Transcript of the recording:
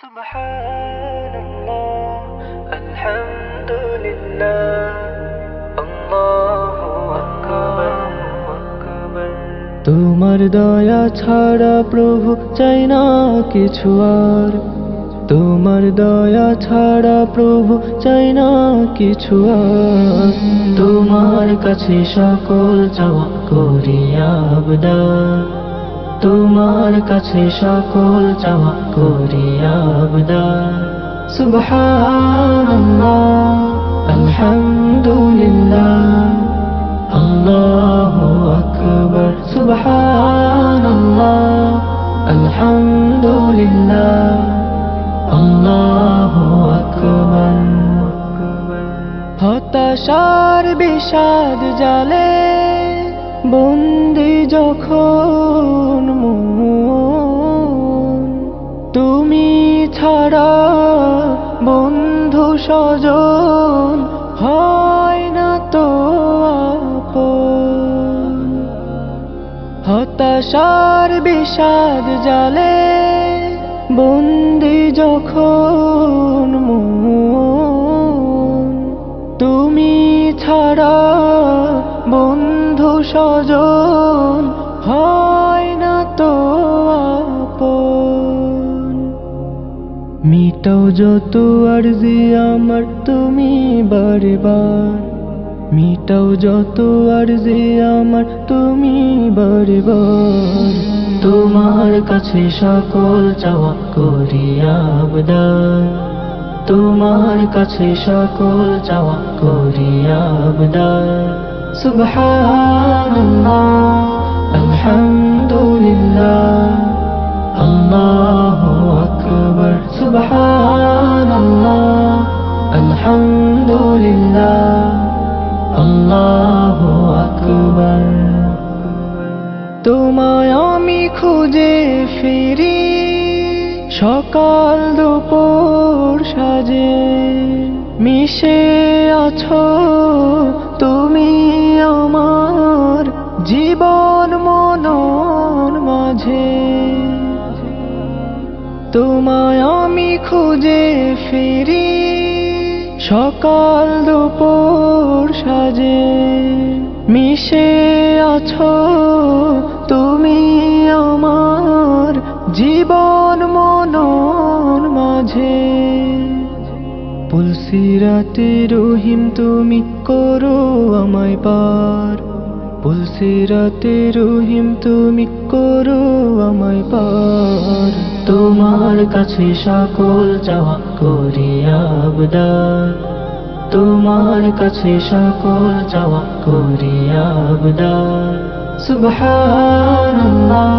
সুবহানাল্লাহ আলহামদুলিল্লাহ আল্লাহু আকবার। তোমার দয়া ছাড়া প্রভু চাই না কিছু আর, তোমার দয়া ছাড়া প্রভু চাই না কিছু আর। তোমার কাছে সকল চাওয়া করি আবদার, তোমার কাছে সকল চাওয়া করি আবদার। সুবহানাল্লাহ আলহামদুলিল্লাহ আল্লাহু আকবার। সুবহানাল্লাহ আলহামদুলিল্লাহ আল্লাহু আকবার। হতাশার বিষাদ জালে বন্দি যখন মন, তুমি ছাড়া বন্ধু স্বজন হয় না তো আপন। হতাশার বিষাদ জালে বন্দি যখন মন, তুমি ছাড়া বন্ধু স্বজন হয় না তো আপন। মিটাও যত আরজি আমার তুমি বারে বার, মিটাও যত আরজি আমার তুমি বারে বার। তোমার কাছে সকল চাওয়া করি আবদার, তোমার কাছে সকল চাওয়া করি আবদার। সুবহানাল্লাহ আলহামদুলিল্লাহ আল্লাহু আকবার। সুবহানাল্লাহ আলহামদুলিল্লাহ আল্লাহু আকবার। তোমায় আমি খুঁজে ফিরি সকাল দুপুর সাজে, মিশে আছো তুমি আমার জীবন মনন মাঝে। তোমায় আমি খুঁজে ফিরি সকাল দুপুর সাজে, মিশে আছো তুমি আমার জীবন মনন মাঝে। পুলসিরাতে রহিম তুমি করো আমায় পার, পুলসিরাতে রহিম তুমি করো আমায় পার। তোমার কাছে সকল চাওয়া করি আবদার, তোমার কাছে সকল চাওয়া করি আবদার। সুবহানাল্লাহ